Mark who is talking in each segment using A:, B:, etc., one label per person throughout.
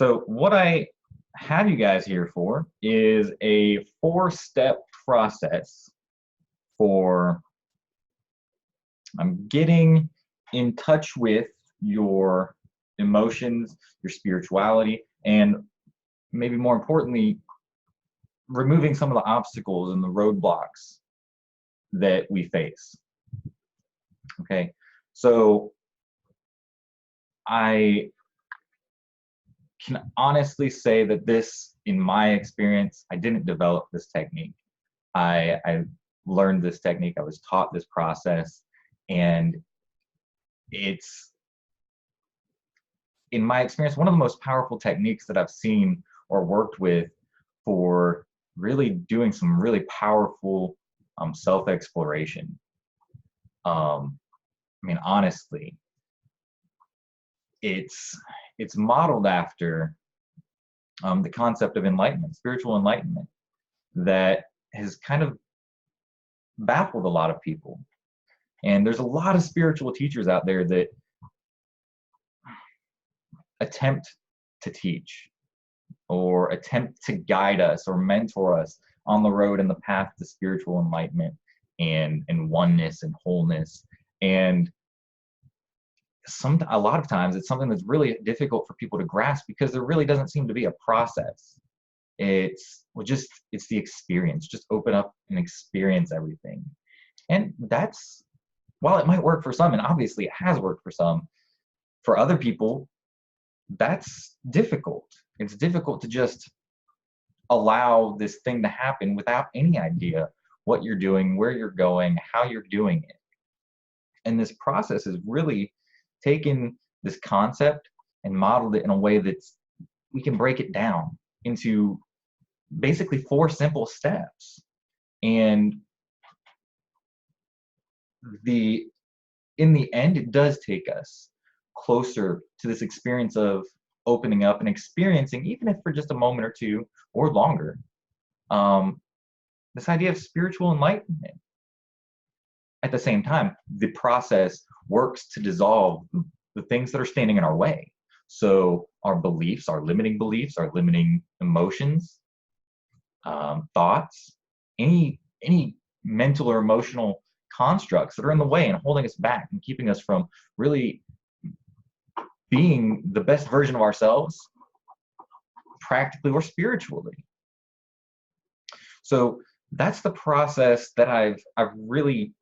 A: So what I have you guys here for is a four-step process for getting in touch with your emotions, your spirituality, and maybe more importantly, removing some of the obstacles and the roadblocks that we face. Okay, so I can honestly say that this, in my experience, I didn't develop this technique. I learned this technique, I was taught this process, and it's, in my experience, one of the most powerful techniques that I've seen or worked with for really doing some really powerful self-exploration. I mean, honestly, it's modeled after the concept of enlightenment, spiritual enlightenment, that has kind of baffled a lot of people. And there's a lot of spiritual teachers out there that attempt to teach or attempt to guide us or mentor us on the road and the path to spiritual enlightenment and oneness and wholeness. And a lot of times it's something that's really difficult for people to grasp because there really doesn't seem to be a process. It's the experience. Just open up and experience everything. And that's, while it might work for some, and obviously it has worked for some, for other people, that's difficult. It's difficult to just allow this thing to happen without any idea what you're doing, where you're going, how you're doing it. And this process has really taken this concept and modeled it in a way that's, we can break it down into basically four simple steps. And in the end, it does take us closer to this experience of opening up and experiencing, even if for just a moment or two or longer, this idea of spiritual enlightenment. At the same time, the process works to dissolve the things that are standing in our way. So our beliefs, our limiting emotions, thoughts, any mental or emotional constructs that are in the way and holding us back and keeping us from really being the best version of ourselves, practically or spiritually. So that's the process that I've really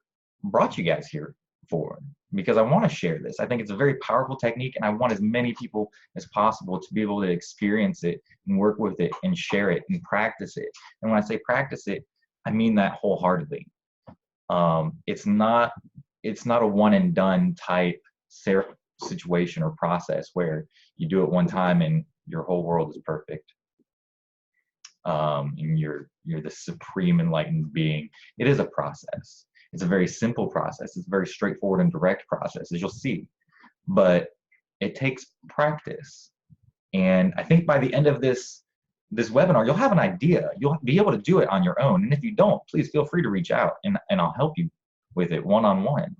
A: brought you guys here for, because I want to share this. I think it's a very powerful technique, and I want as many people as possible to be able to experience it and work with it and share it and practice it. And when I say practice it, I mean that wholeheartedly. It's not a one and done type situation or process where you do it one time and your whole world is perfect. And you're the supreme enlightened being. It is a process. It's a very simple process. It's a very straightforward and direct process, as you'll see. But it takes practice. And I think by the end of this webinar, you'll have an idea. You'll be able to do it on your own. And if you don't, please feel free to reach out and I'll help you with it one-on-one.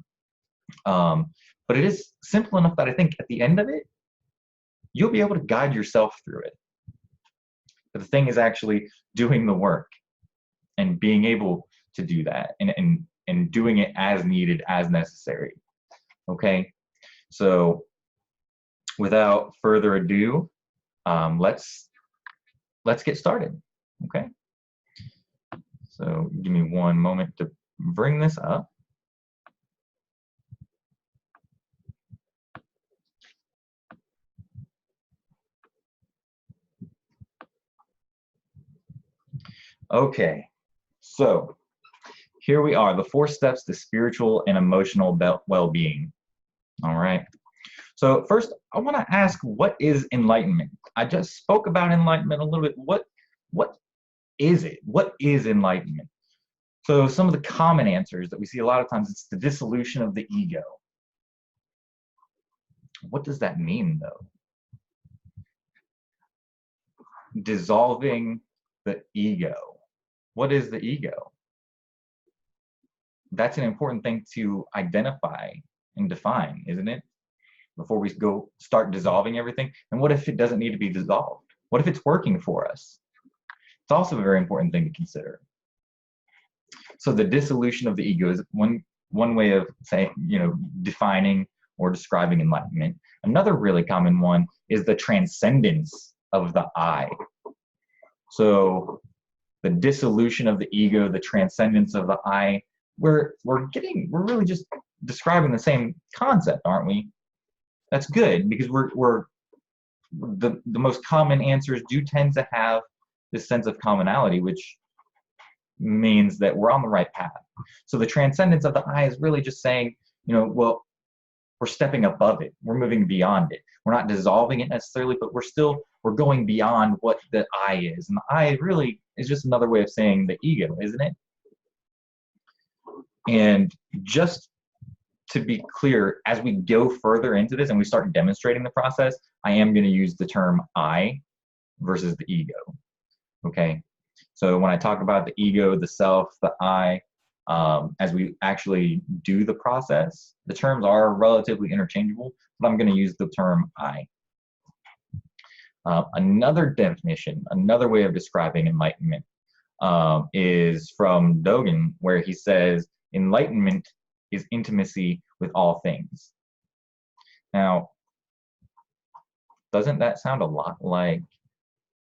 A: But it is simple enough that I think at the end of it, you'll be able to guide yourself through it. But the thing is actually doing the work and being able to do that and doing it as needed, as necessary. Okay, so without further ado, let's get started. Okay, so give me one moment to bring this up. Okay, so here we are, the 4 steps to spiritual and emotional well-being. All right. So first, I want to ask, what is enlightenment? I just spoke about enlightenment a little bit. What is it? What is enlightenment? So some of the common answers that we see a lot of times, it's the dissolution of the ego. What does that mean, though? Dissolving the ego. What is the ego? That's an important thing to identify and define, isn't it? before we go start dissolving everything? And what if it doesn't need to be dissolved? What if it's working for us? It's also a very important thing to consider. So the dissolution of the ego is one way of saying, defining or describing enlightenment. Another really common one is the transcendence of the I. So the dissolution of the ego, the transcendence of the I, we're really just describing the same concept, aren't we? That's good, because the most common answers do tend to have this sense of commonality, which means that we're on the right path. So the transcendence of the I is really just saying, well, we're stepping above it. We're moving beyond it. We're not dissolving it necessarily, but we're going beyond what the I is. And the I really is just another way of saying the ego, isn't it? And just to be clear, as we go further into this and we start demonstrating the process, I am going to use the term I versus the ego. Okay? So when I talk about the ego, the self, the I, as we actually do the process, the terms are relatively interchangeable, but I'm going to use the term I. Another definition, another way of describing enlightenment is from Dogen, where he says, enlightenment is intimacy with all things. Now, doesn't that sound a lot like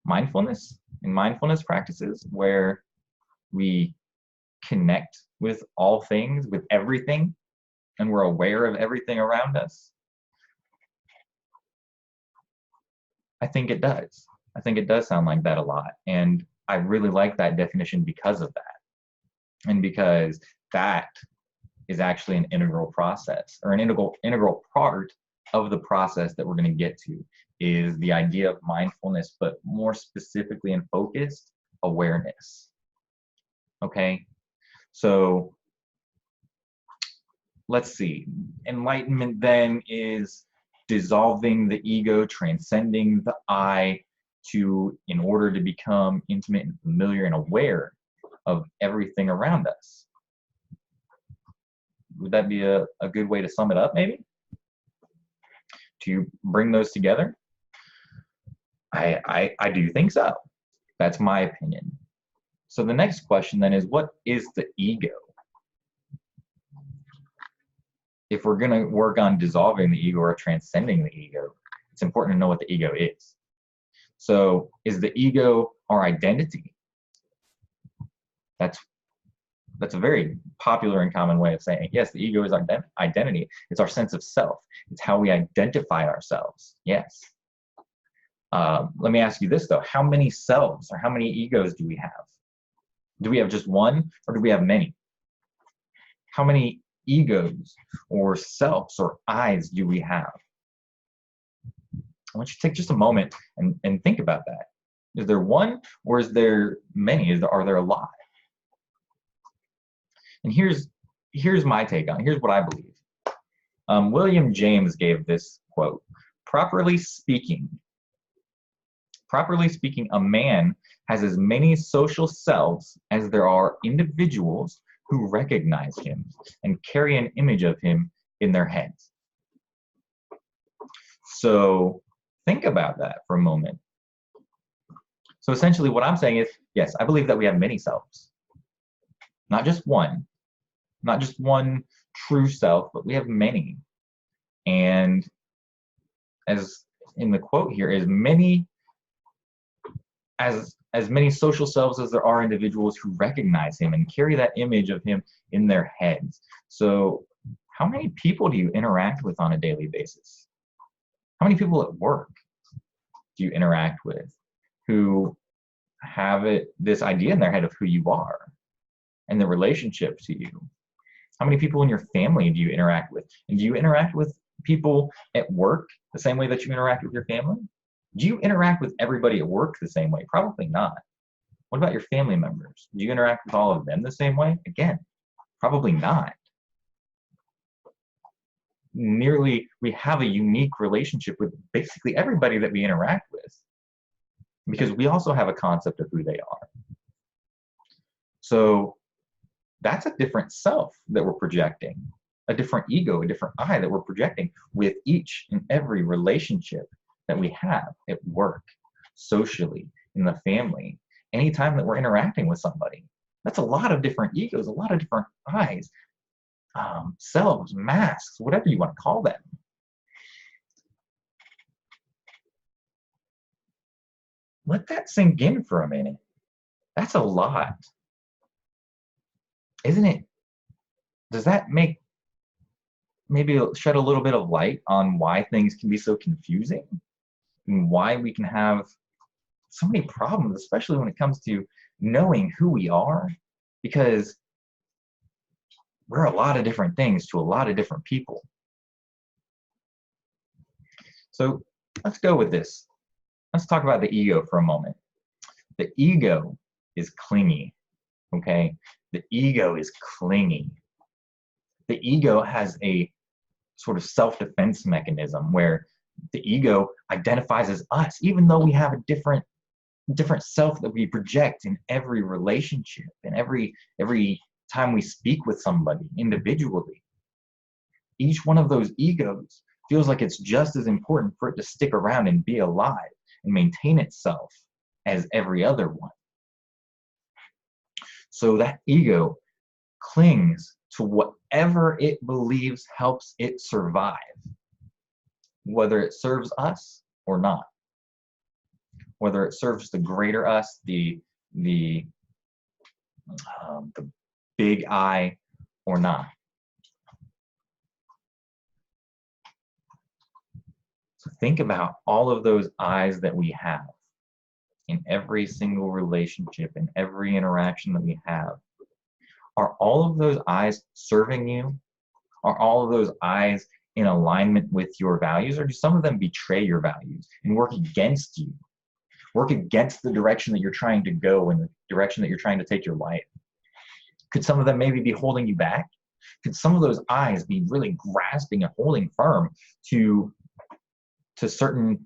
A: mindfulness and mindfulness practices, where we connect with all things, with everything, and we're aware of everything around us? I think it does. I think it does sound like that a lot. And I really like that definition because of that. And because that is actually an integral process, or an integral part of the process that we're going to get to, is the idea of mindfulness, but more specifically and focused, awareness. Okay? So let's see. Enlightenment then is dissolving the ego, transcending the I, in order to become intimate and familiar and aware of everything around us. Would that be a good way to sum it up, maybe? To bring those together? I do think so. That's my opinion. So the next question then is, what is the ego? If we're going to work on dissolving the ego or transcending the ego, it's important to know what the ego is. So is the ego our identity? That's a very popular and common way of saying, yes, the ego is our identity. It's our sense of self. It's how we identify ourselves. Yes. Let me ask you this, though. How many selves or how many egos do we have? Do we have just one, or do we have many? How many egos or selves or I's do we have? I want you to take just a moment and think about that. Is there one, or is there many? Are there a lot? And here's my take on it. Here's what I believe. William James gave this quote: properly speaking, a man has as many social selves as there are individuals who recognize him and carry an image of him in their heads. So think about that for a moment. So essentially what I'm saying is, yes, I believe that we have many selves. Not just one true self, but we have many. And as in the quote here, as many social selves as there are individuals who recognize him and carry that image of him in their heads. So how many people do you interact with on a daily basis? How many people at work do you interact with who have this idea in their head of who you are and the relationship to you? How many people in your family do you interact with? And do you interact with people at work the same way that you interact with your family? Do you interact with everybody at work the same way? Probably not. What about your family members? Do you interact with all of them the same way? Again, probably not. We have a unique relationship with basically everybody that we interact with, because we also have a concept of who they are. So that's a different self that we're projecting. a different ego, a different I that we're projecting with each and every relationship that we have at work, socially, in the family, anytime that we're interacting with somebody. That's a lot of different egos, a lot of different I's, selves, masks, whatever you want to call them. Let that sink in for a minute. That's a lot. Isn't it? Does that make maybe shed a little bit of light on why things can be so confusing and why we can have so many problems, especially when it comes to knowing who we are? Because we're a lot of different things to a lot of different people. So let's go with this. Let's talk about the ego for a moment. The ego is clingy, okay? The ego is clingy. The ego has a sort of self-defense mechanism where the ego identifies as us, even though we have a different self that we project in every relationship and every time we speak with somebody individually. Each one of those egos feels like it's just as important for it to stick around and be alive and maintain itself as every other one. So that ego clings to whatever it believes helps it survive, whether it serves us or not, whether it serves the greater us, the big I, or not. So think about all of those I's that we have in every single relationship, in every interaction that we have. Are all of those I's serving you? Are all of those I's in alignment with your values, or do some of them betray your values and work against you? Work against the direction that you're trying to go and the direction that you're trying to take your life? Could some of them maybe be holding you back? Could some of those I's be really grasping and holding firm to certain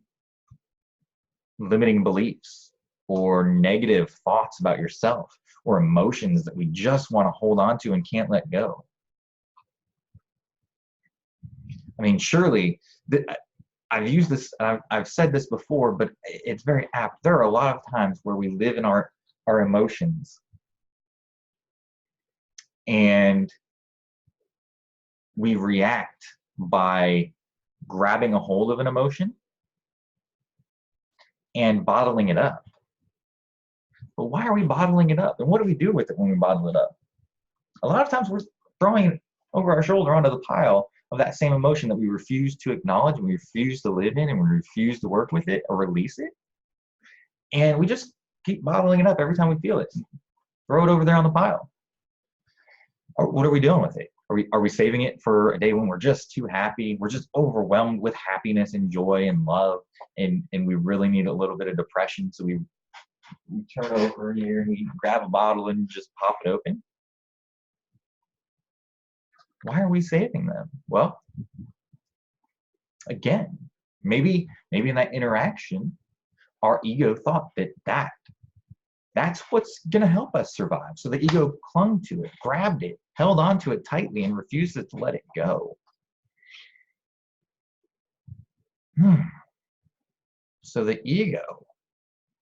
A: limiting beliefs or negative thoughts about yourself or emotions that we just want to hold on to and can't let go? I mean, surely, I've used this, I've said this before, but it's very apt. There are a lot of times where we live in our emotions and we react by grabbing a hold of an emotion and bottling it up. But why are we bottling it up? And what do we do with it when we bottle it up? A lot of times we're throwing it over our shoulder onto the pile of that same emotion that we refuse to acknowledge and we refuse to live in and we refuse to work with it or release it. And we just keep bottling it up every time we feel it. Throw it over there on the pile. Or what are we doing with it? Are we saving it for a day when we're just too happy? We're just overwhelmed with happiness and joy and love, and we really need a little bit of depression, so we turn over here and we grab a bottle and just pop it open? Why are we saving them? Well, again, maybe in that interaction, our ego thought that's what's going to help us survive. So the ego clung to it, grabbed it, held onto it tightly, and refused to let it go. So the ego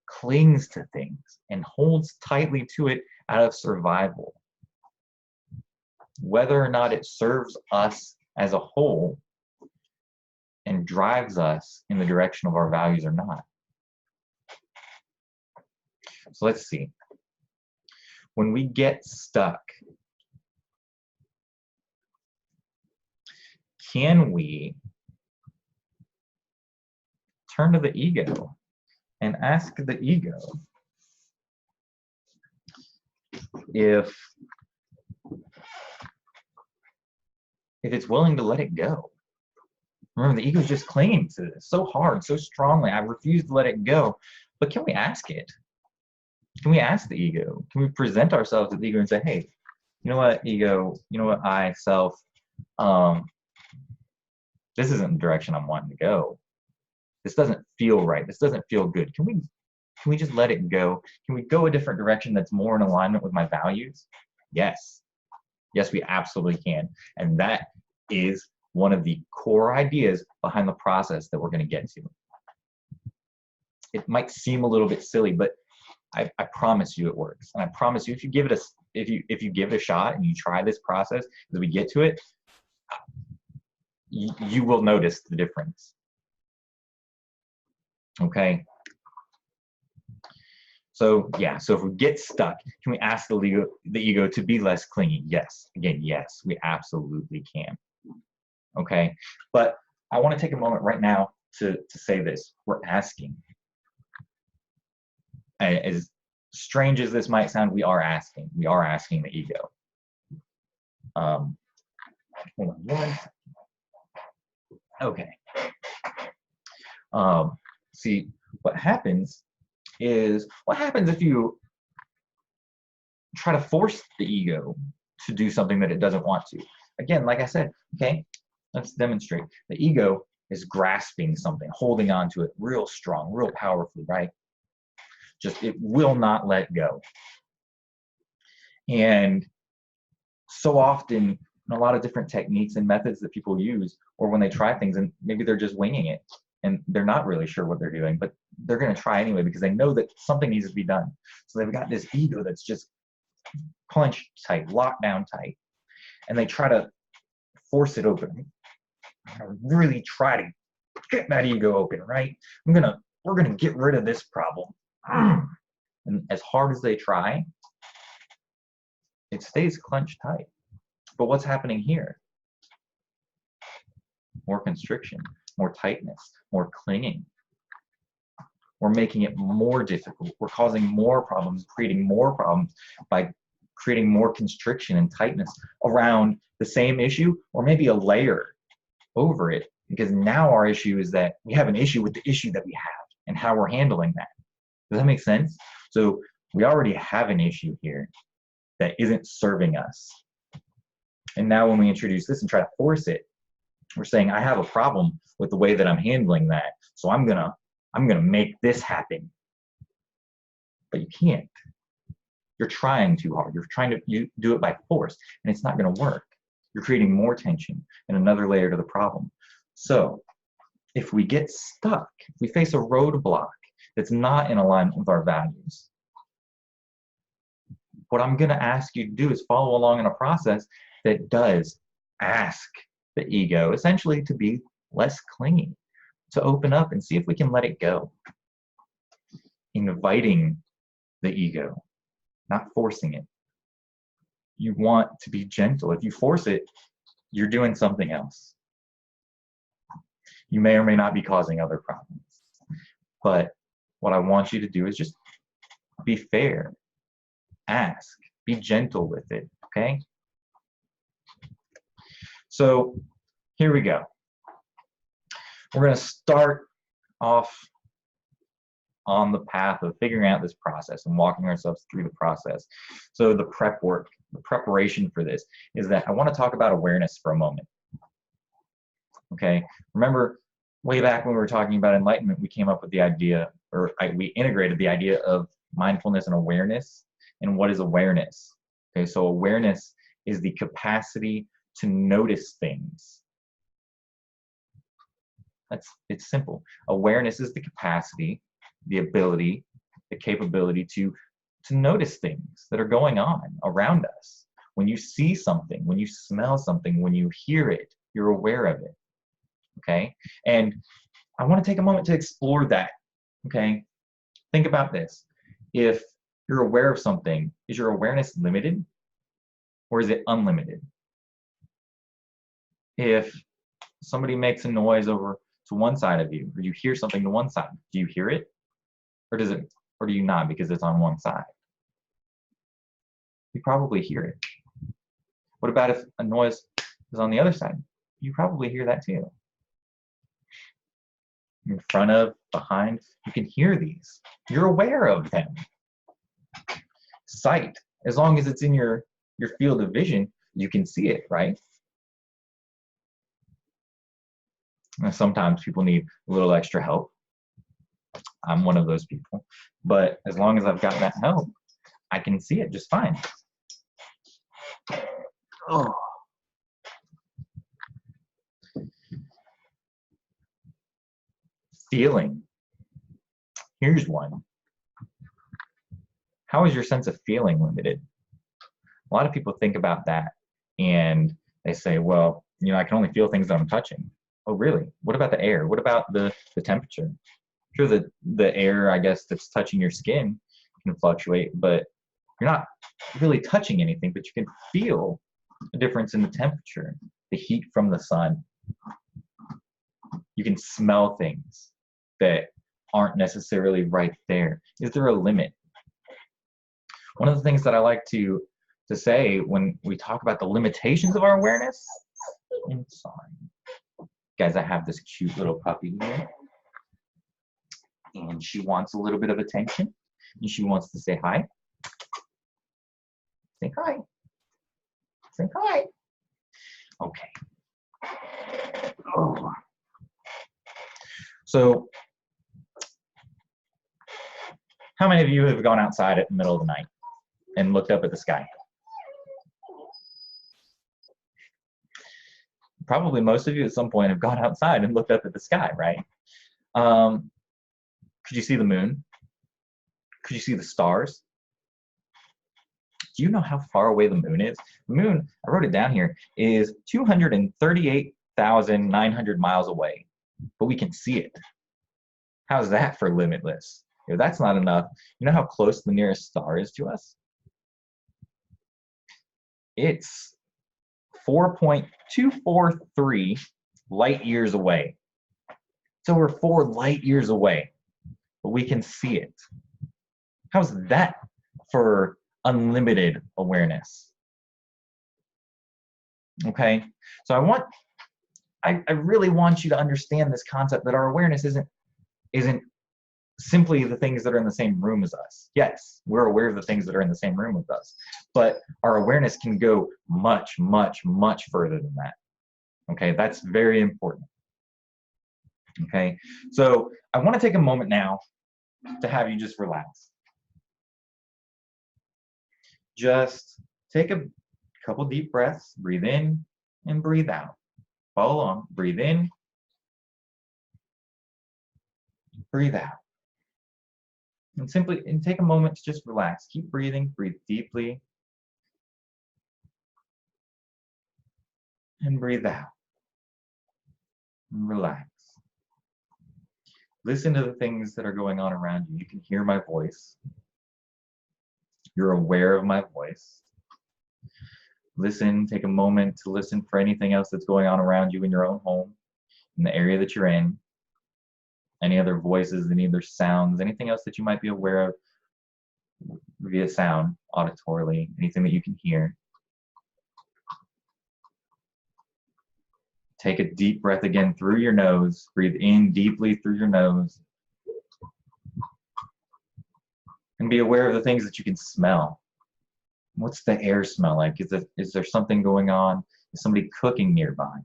A: clings to things and holds tightly to it out of survival, whether or not it serves us as a whole and drives us in the direction of our values or not. So let's see. When we get stuck, can we turn to the ego and ask the ego if it's willing to let it go? Remember, the ego is just clinging to this so hard, so strongly. I refuse to let it go. But can we ask it? Can we ask the ego? Can we present ourselves to the ego and say, hey, you know what, ego, you know what, I, self, this isn't the direction I'm wanting to go. This doesn't feel right. This doesn't feel good. Can we just let it go? Can we go a different direction that's more in alignment with my values? Yes. Yes, we absolutely can. And that is one of the core ideas behind the process that we're going to get to. It might seem a little bit silly, but I promise you it works. And I promise you, if you give it a if you give it a shot and you try this process as we get to it, you will notice the difference. Okay. So yeah, so if we get stuck, can we ask the ego to be less clingy? Yes. Again, yes, we absolutely can. Okay. But I want to take a moment right now to say this. We're asking. As strange as this might sound, we are asking. We are asking the ego. Hold on one. Okay. See, what happens if you try to force the ego to do something that it doesn't want to? Again, like I said, okay, let's demonstrate. The ego is grasping something, holding on to it real strong, real powerfully, right? Just, it will not let go. And so often, in a lot of different techniques and methods that people use, or when they try things and maybe they're just winging it and they're not really sure what they're doing, but they're going to try anyway because they know that something needs to be done. So they've got this ego that's just clenched tight, locked down tight, and they try to force it open. Really try to get that ego open, right? We're gonna get rid of this problem. And as hard as they try, it stays clenched tight. But what's happening here? More constriction, more tightness, more clinging. We're making it more difficult. We're causing more problems, creating more problems by creating more constriction and tightness around the same issue, or maybe a layer over it, because now our issue is that we have an issue with the issue that we have and how we're handling that. Does that make sense? So we already have an issue here that isn't serving us. And now when we introduce this and try to force it, we're saying, I have a problem with the way that I'm handling that, so I'm gonna make this happen. But you can't. You're trying too hard. You're trying to do it by force, and it's not gonna work. You're creating more tension and another layer to the problem. So if we get stuck, if we face a roadblock that's not in alignment with our values, what I'm gonna ask you to do is follow along in a process that does ask the ego essentially to be less clingy, to open up and see if we can let it go. Inviting the ego, not forcing it. You want to be gentle. If you force it, you're doing something else. You may or may not be causing other problems. But what I want you to do is just be fair. Ask. Be gentle with it, okay? So here we go. We're going to start off on the path of figuring out this process and walking ourselves through the process. So the prep work, the preparation for this is that I want to talk about awareness for a moment. Okay, remember way back when we were talking about enlightenment, we came up with the idea, or we integrated the idea of mindfulness and awareness. And what is awareness? Okay, so awareness is the capacity to notice things. It's simple. Awareness is the capacity, the ability, the capability to notice things that are going on around us. When you see something, when you smell something, when you hear it, you're aware of it. Okay? And I want to take a moment to explore that. Okay? Think about this. If you're aware of something, is your awareness limited or is it unlimited? If somebody makes a noise over to one side of you, or you hear something to one side, do you hear it? Or do you not because it's on one side? You probably hear it. What about if a noise is on the other side? You probably hear that too. In front of, behind, you can hear these. You're aware of them. Sight, as long as it's in your field of vision, you can see it, right? And sometimes people need a little extra help. I'm one of those people. But as long as I've got that help, I can see it just fine. Oh. Feeling. Here's one. How is your sense of feeling limited? A lot of people think about that and they say, well, you know, I can only feel things that I'm touching. Oh, really? What about the air? What about the temperature? Sure, the air, I guess, that's touching your skin can fluctuate, but you're not really touching anything, but you can feel a difference in the temperature, the heat from the sun. You can smell things that aren't necessarily right there. Is there a limit? One of the things that I like to say when we talk about the limitations of our awareness, I'm sorry. Guys, I have this cute little puppy here, and she wants a little bit of attention, and she wants to say hi. Say hi. Say hi. Okay. Oh. So, how many of you have gone outside at the middle of the night and looked up at the sky? Probably most of you at some point have gone outside and looked up at the sky, right? Could you see the moon? Could you see the stars? Do you know how far away the moon is? The moon, I wrote it down here, is 238,900 miles away, but we can see it. How's that for limitless? If that's not enough, you know how close the nearest star is to us? It's 4.243 light years away. So we're 4 light years away, but we can see it. How's that for unlimited awareness? Okay, so I really want you to understand this concept that our awareness isn't simply the things that are in the same room as us. Yes, we're aware of the things that are in the same room with us, but our awareness can go much, much, much further than that. Okay, that's very important. Okay, so I want to take a moment now to have you just relax. Just take a couple deep breaths, breathe in and breathe out. Follow along, breathe in, breathe out. And take a moment to just relax. Keep breathing, breathe deeply, and breathe out. And relax. Listen to the things that are going on around you. You can hear my voice. You're aware of my voice. Listen, take a moment to listen for anything else that's going on around you in your own home, in the area that you're in. Any other voices, any other sounds, anything else that you might be aware of via sound, auditorily, anything that you can hear. Take a deep breath again through your nose. Breathe in deeply through your nose. And be aware of the things that you can smell. What's the air smell like? Is there something going on? Is somebody cooking nearby?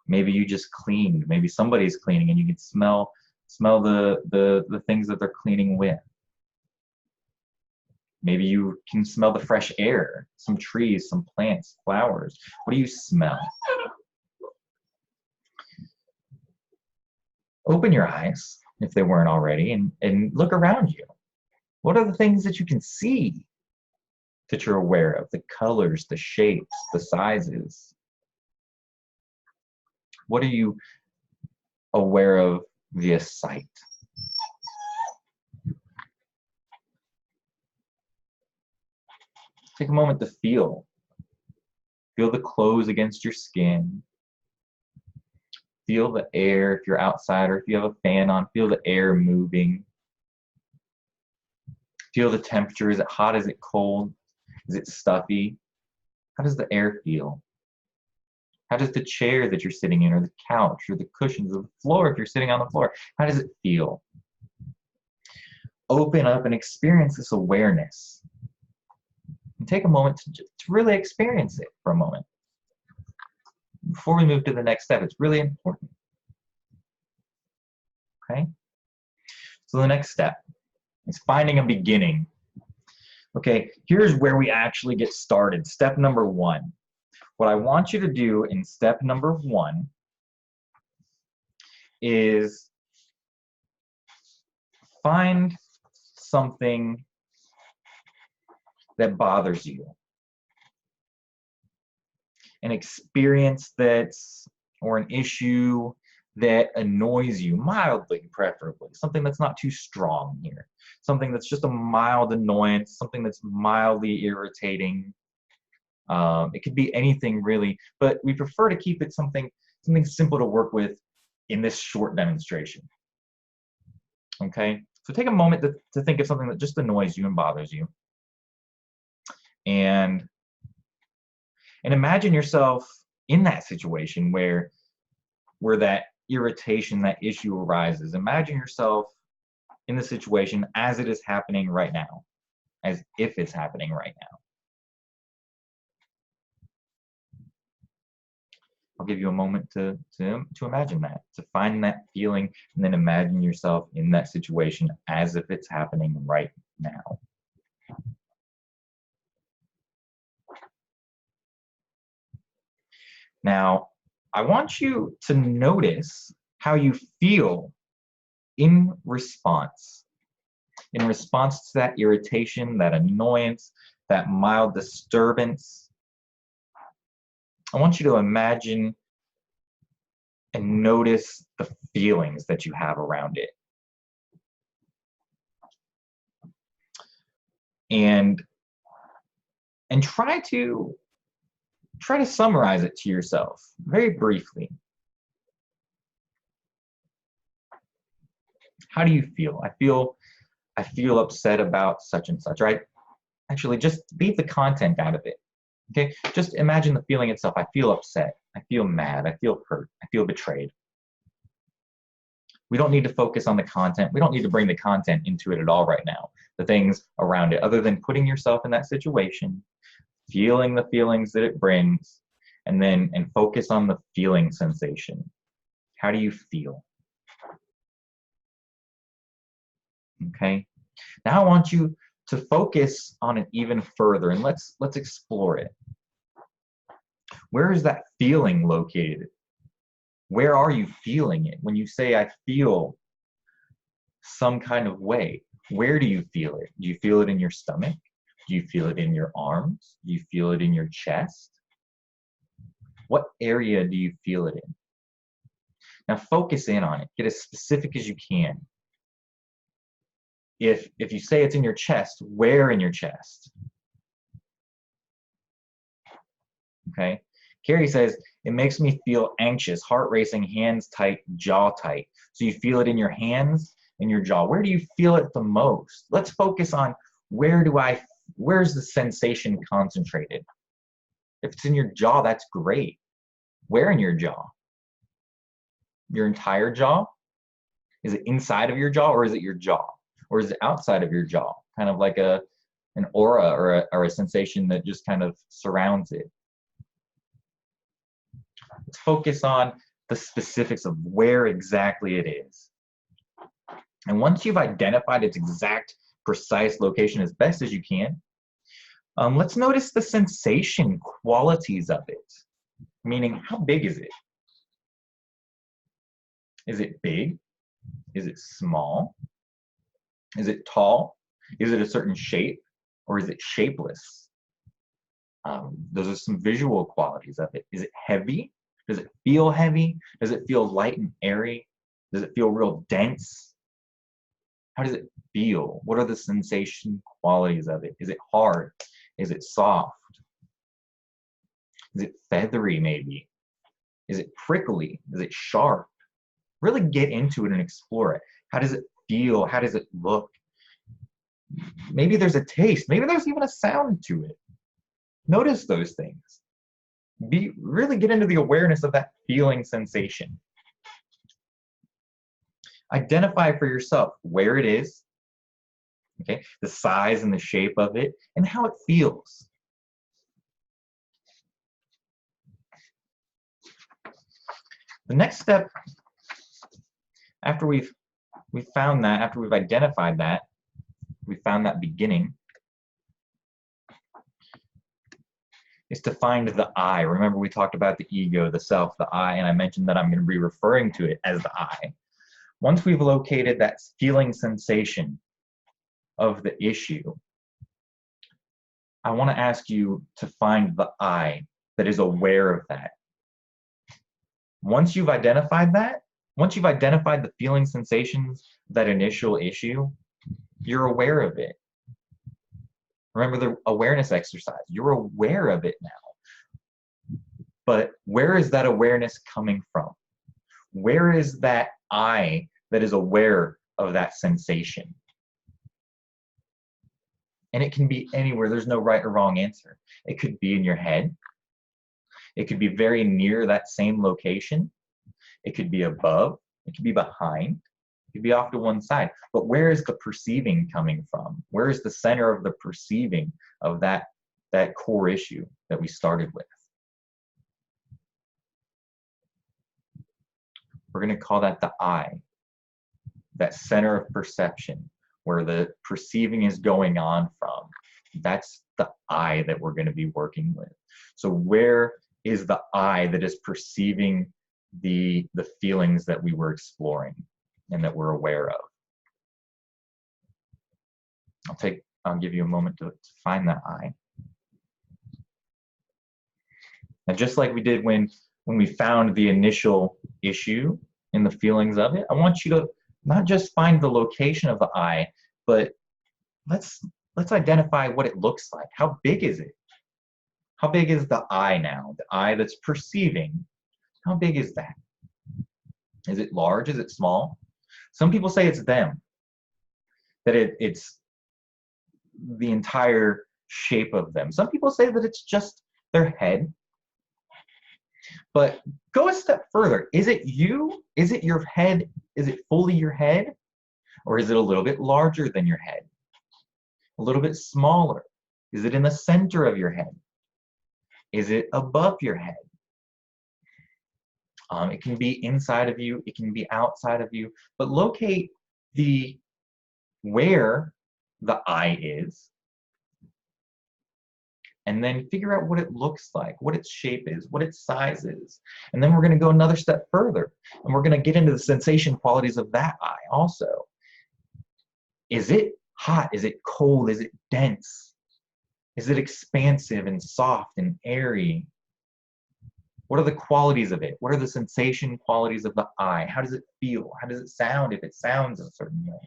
A: Maybe you just cleaned. Maybe somebody's cleaning and you can smell the things that they're cleaning with. Maybe you can smell the fresh air, some trees, some plants, flowers. What do you smell? Open your eyes, if they weren't already, and look around you. What are the things that you can see that you're aware of? The colors, the shapes, the sizes. What are you aware of via sight? Take a moment to feel. Feel the clothes against your skin. Feel the air if you're outside or if you have a fan on. Feel the air moving. Feel the temperature. Is it hot? Is it cold? Is it stuffy? How does the air feel? How does the chair that you're sitting in, or the couch, or the cushions, or the floor if you're sitting on the floor, how does it feel? Open up and experience this awareness. And take a moment to really experience it for a moment. Before we move to the next step, it's really important. Okay? So the next step is finding a beginning. Okay, here's where we actually get started. Step number 1. What I want you to do in step number 1 is find something that bothers you, an experience that's, or an issue that annoys you mildly, preferably, something that's not too strong here, something that's just a mild annoyance, something that's mildly irritating. It could be anything really, but we prefer to keep it something simple to work with in this short demonstration. Okay, so take a moment to think of something that just annoys you and bothers you, and imagine yourself in that situation where that irritation, that issue arises. Imagine yourself in the situation as it is happening right now, as if it's happening right now. I'll give you a moment to imagine that, to find that feeling, and then imagine yourself in that situation as if it's happening right now. Now, I want you to notice how you feel in response to that irritation, that annoyance, that mild disturbance. I want you to imagine and notice the feelings that you have around it. And try to summarize it to yourself very briefly. How do you feel? I feel upset about such and such, right? Actually, just leave the content out of it. Okay, just imagine the feeling itself. I feel upset. I feel mad. I feel hurt. I feel betrayed. We don't need to focus on the content. We don't need to bring the content into it at all right now. The things around it, other than putting yourself in that situation, feeling the feelings that it brings, and focus on the feeling sensation. How do you feel? Okay. Now I want you to focus on it even further, and let's explore it. Where is that feeling located? Where are you feeling it? When you say, I feel some kind of way, where do you feel it? Do you feel it in your stomach? Do you feel it in your arms? Do you feel it in your chest? What area do you feel it in? Now focus in on it. Get as specific as you can. If you say it's in your chest, where in your chest? Okay. Carrie says, it makes me feel anxious, heart racing, hands tight, jaw tight. So you feel it in your hands and your jaw. Where do you feel it the most? Let's focus on where's the sensation concentrated? If it's in your jaw, that's great. Where in your jaw? Your entire jaw? Is it inside of your jaw, or is it your jaw? Or is it outside of your jaw? Kind of like an aura or a sensation that just kind of surrounds it. Let's focus on the specifics of where exactly it is. And once you've identified its exact, precise location as best as you can, let's notice the sensation qualities of it. Meaning, how big is it? Is it big? Is it small? Is it tall? Is it a certain shape? Or is it shapeless? Those are some visual qualities of it. Is it heavy? Does it feel heavy? Does it feel light and airy? Does it feel real dense? How does it feel? What are the sensation qualities of it? Is it hard? Is it soft? Is it feathery maybe? Is it prickly? Is it sharp? Really get into it and explore it. How does it feel? How does it look? Maybe there's a taste. Maybe there's even a sound to it. Notice those things. Really get into the awareness of that feeling sensation. Identify for yourself where it is, okay, the size and the shape of it, and how it feels. The next step, after we've found that, after we've identified that, we found that beginning, is to find the I. Remember, we talked about the ego, the self, the I, and I mentioned that I'm going to be referring to it as the I. Once we've located that feeling sensation of the issue, I want to ask you to find the I that is aware of that. Once you've identified that, once you've identified the feeling sensations, that initial issue, you're aware of it. Remember the awareness exercise. You're aware of it now. But where is that awareness coming from? Where is that I that is aware of that sensation? And it can be anywhere. There's no right or wrong answer. It could be in your head. It could be very near that same location. It could be above. It could be behind. It could be off to one side. But where is the perceiving coming from? Where is the center of the perceiving of that core issue that we started with? We're going to call that the I, that center of perception, where the perceiving is going on from. That's the I that we're going to be working with. So where is the I that is perceiving the feelings that we were exploring and that we're aware of? I'll give you a moment to find that I. And just like we did when we found the initial issue and the feelings of it, I want you to not just find the location of the I, but let's identify what it looks like. How big is it? How big is the I now? The I that's perceiving. How big is that? Is it large? Is it small? Some people say it's them, that it's the entire shape of them. Some people say that it's just their head. But go a step further. Is it you? Is it your head? Is it fully your head? Or is it a little bit larger than your head? A little bit smaller? Is it in the center of your head? Is it above your head? It can be inside of you. It can be outside of you. But locate where the I is, and then figure out what it looks like, what its shape is, what its size is. And then we're going to go another step further, and we're going to get into the sensation qualities of that I also. Is it hot? Is it cold? Is it dense? Is it expansive and soft and airy? What are the qualities of it? What are the sensation qualities of the I? How does it feel? How does it sound if it sounds a certain way?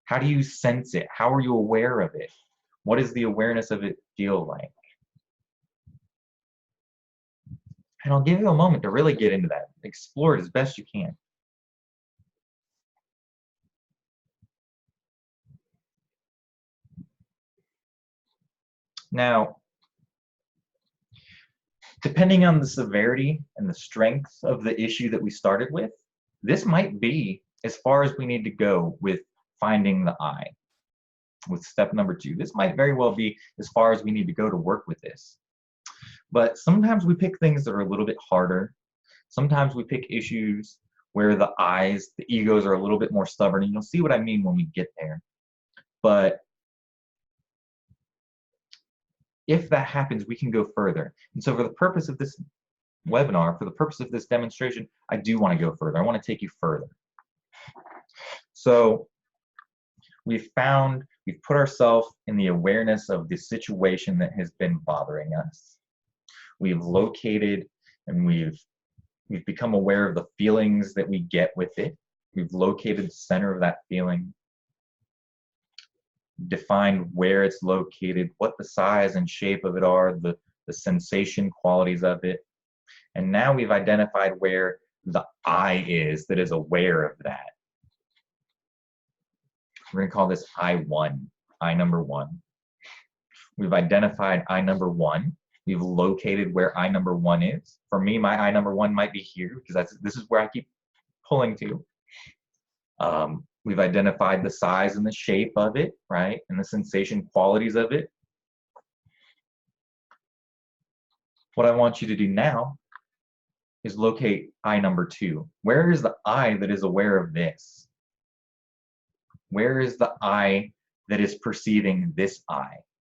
A: How do you sense it? How are you aware of it? What does the awareness of it feel like? And I'll give you a moment to really get into that. Explore it as best you can. Now, depending on the severity and the strength of the issue that we started with, this might be as far as we need to go with finding the I. With step number 2, this might very well be as far as we need to go to work with this. But sometimes we pick things that are a little bit harder. Sometimes we pick issues where the egos are a little bit more stubborn, and you'll see what I mean when we get there. But if that happens, we can go further. And so for the purpose of this webinar, for the purpose of this demonstration, I do want to go further. I want to take you further. So we've put ourselves in the awareness of the situation that has been bothering us. We've located and we've become aware of the feelings that we get with it. We've located the center of that feeling, defined where it's located, what the size and shape of it are, the sensation qualities of it. And now we've identified where the I is that is aware of that. We're going to call this I1, I number 1. We've identified I number 1. We've located where I number 1 is. For me, my I number 1 might be here because this is where I keep pulling to. We've identified the size and the shape of it, right? And the sensation qualities of it. What I want you to do now is locate I number 2. Where is the I that is aware of this? Where is the I that is perceiving this I?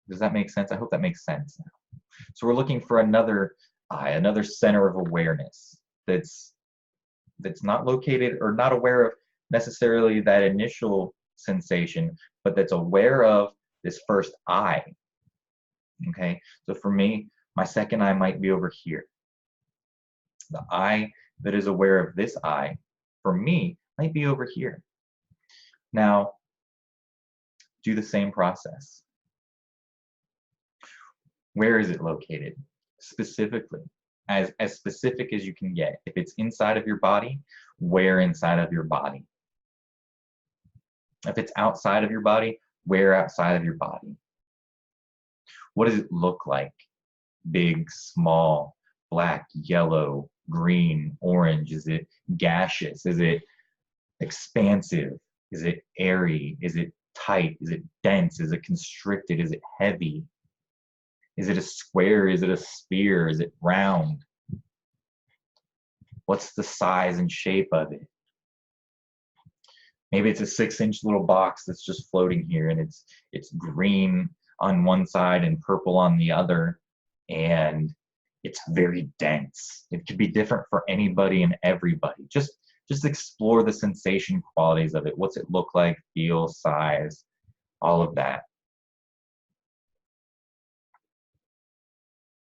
A: Does that make sense? I hope that makes sense now. So we're looking for another eye, another center of awareness that's not located or not aware of necessarily that initial sensation, but that's aware of this first eye. Okay, so for me, my second eye might be over here. The eye that is aware of this eye, for me, might be over here. Now, do the same process. Where is it located? Specifically, as specific as you can get. If it's inside of your body, where inside of your body? If it's outside of your body, where outside of your body? What does it look like? Big, small, black, yellow, green, orange? Is it gaseous? Is it expansive? Is it airy? Is it tight? Is it dense? Is it constricted? Is it heavy? Is it a square? Is it a sphere? Is it round? What's the size and shape of it? Maybe it's a 6-inch little box that's just floating here, and it's green on one side and purple on the other, and it's very dense. It could be different for anybody and everybody. Just explore the sensation qualities of it. What's it look like, feel, size, all of that.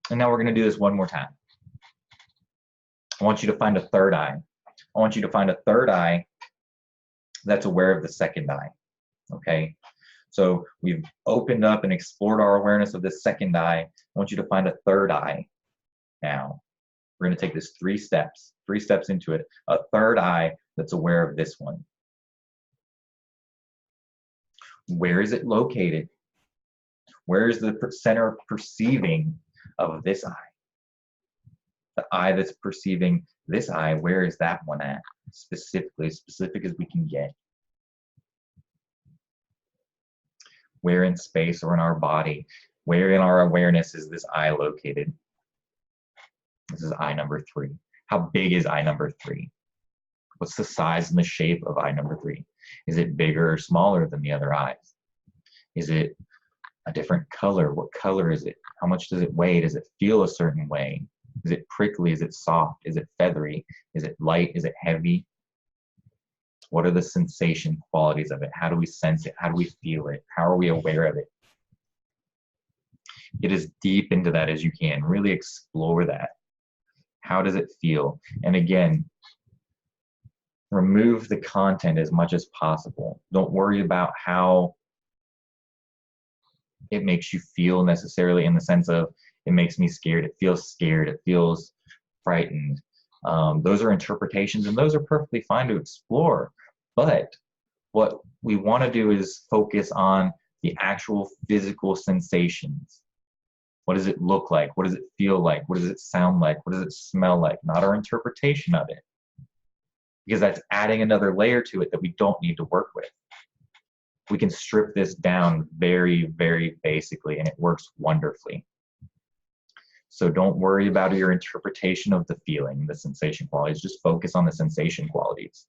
A: And now we're going to do this one more time. I want you to find a third eye. I want you to find a third eye that's aware of the second eye. Okay? So we've opened up and explored our awareness of this second eye. I want you to find a third eye now. We're going to take this 3 steps into it. A third eye that's aware of this one. Where is it located? Where is the center of perceiving of this eye? The eye that's perceiving this eye, where is that one at? Specifically, as specific as we can get. Where in space or in our body, where in our awareness is this eye located? This is eye number 3. How big is eye number 3? What's the size and the shape of eye number 3? Is it bigger or smaller than the other eyes? Is it a different color? What color is it? How much does it weigh? Does it feel a certain way? Is it prickly? Is it soft? Is it feathery? Is it light? Is it heavy? What are the sensation qualities of it? How do we sense it? How do we feel it? How are we aware of it? Get as deep into that as you can. Really explore that. How does it feel? And again, remove the content as much as possible. Don't worry about how it makes you feel necessarily, in the sense of it makes me scared. It feels frightened. Those are interpretations, and those are perfectly fine to explore. But what we want to do is focus on the actual physical sensations. What does it look like? What does it feel like? What does it sound like? What does it smell like? Not our interpretation of it. Because that's adding another layer to it that we don't need to work with. We can strip this down very, very basically, and it works wonderfully. So don't worry about your interpretation of the feeling, the sensation qualities. Just focus on the sensation qualities.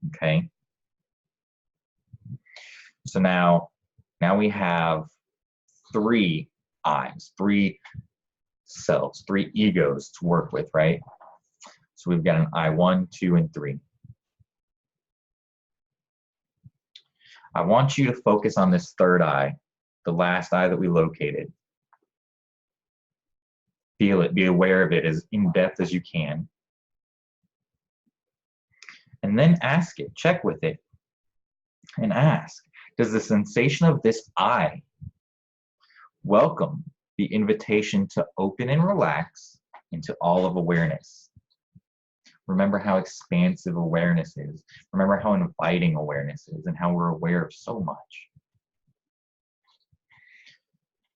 A: Okay? So now we have 3 eyes, 3 selves, 3 egos to work with, right? So we've got an eye 1, 2, and 3. I want you to focus on this third eye, the last eye that we located. Feel it, be aware of it as in depth as you can. And then ask it, check with it, and ask, does the sensation of this eye welcome the invitation to open and relax into all of awareness? Remember how expansive awareness is. Remember how inviting awareness is and how we're aware of so much.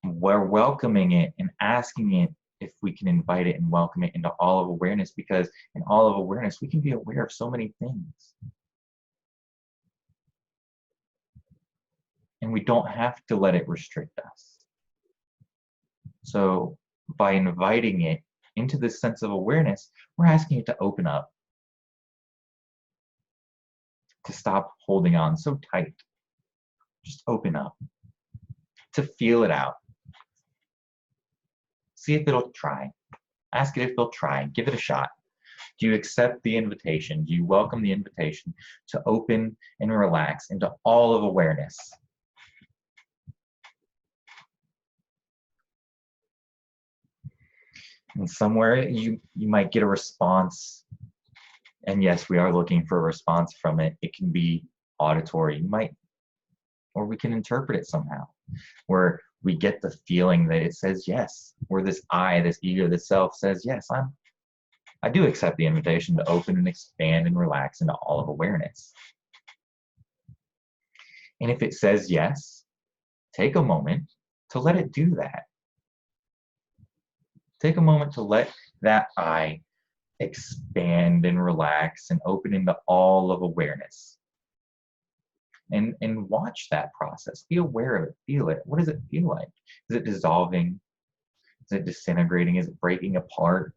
A: We're welcoming it and asking it if we can invite it and welcome it into all of awareness, because in all of awareness, we can be aware of so many things. And we don't have to let it restrict us. So by inviting it into this sense of awareness, we're asking it to open up, to stop holding on so tight. Just open up, to feel it out, See if it'll try. Ask it if they'll try. Give it a shot. Do you accept the invitation? Do you welcome the invitation to open and relax into all of awareness? And somewhere you might get a response. And yes, we are looking for a response from it. It can be auditory. Or we can interpret it somehow, where we get the feeling that it says yes, where this I, this ego, this self says, yes, I do accept the invitation to open and expand and relax into all of awareness. And if it says yes, take a moment to let it do that. Take a moment to let that I expand and relax and open into all of awareness. And watch that process. Be aware of it. Feel it. What does it feel like? Is it dissolving? Is it disintegrating? Is it breaking apart?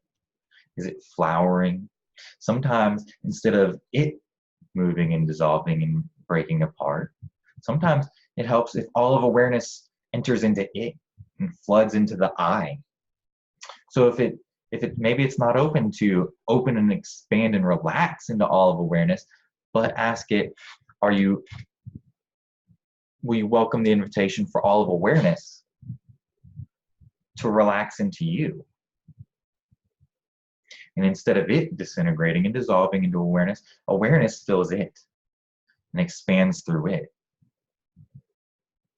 A: Is it flowering? Sometimes instead of it moving and dissolving and breaking apart, sometimes it helps if all of awareness enters into it and floods into the I. So if it maybe it's not open to open and expand and relax into all of awareness, but ask it, will you welcome the invitation for all of awareness to relax into you? And instead of it disintegrating and dissolving into awareness, awareness fills it and expands through it.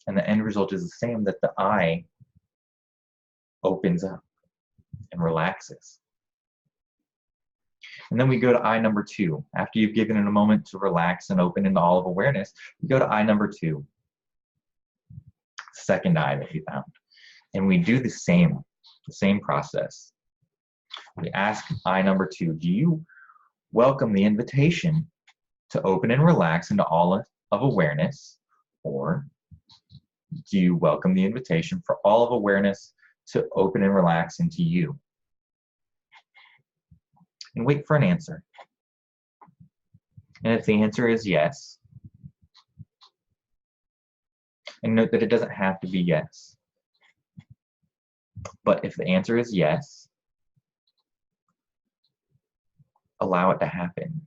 A: And the end result is the same, that the I opens up and relaxes. And then we go to I number 2. After you've given it a moment to relax and open into all of awareness, we go to I number 2. Second I that we found. And we do the same process. We ask I number 2, do you welcome the invitation to open and relax into all of awareness? Or do you welcome the invitation for all of awareness to open and relax into you? And wait for an answer. And if the answer is yes, and note that it doesn't have to be yes, but if the answer is yes, allow it to happen.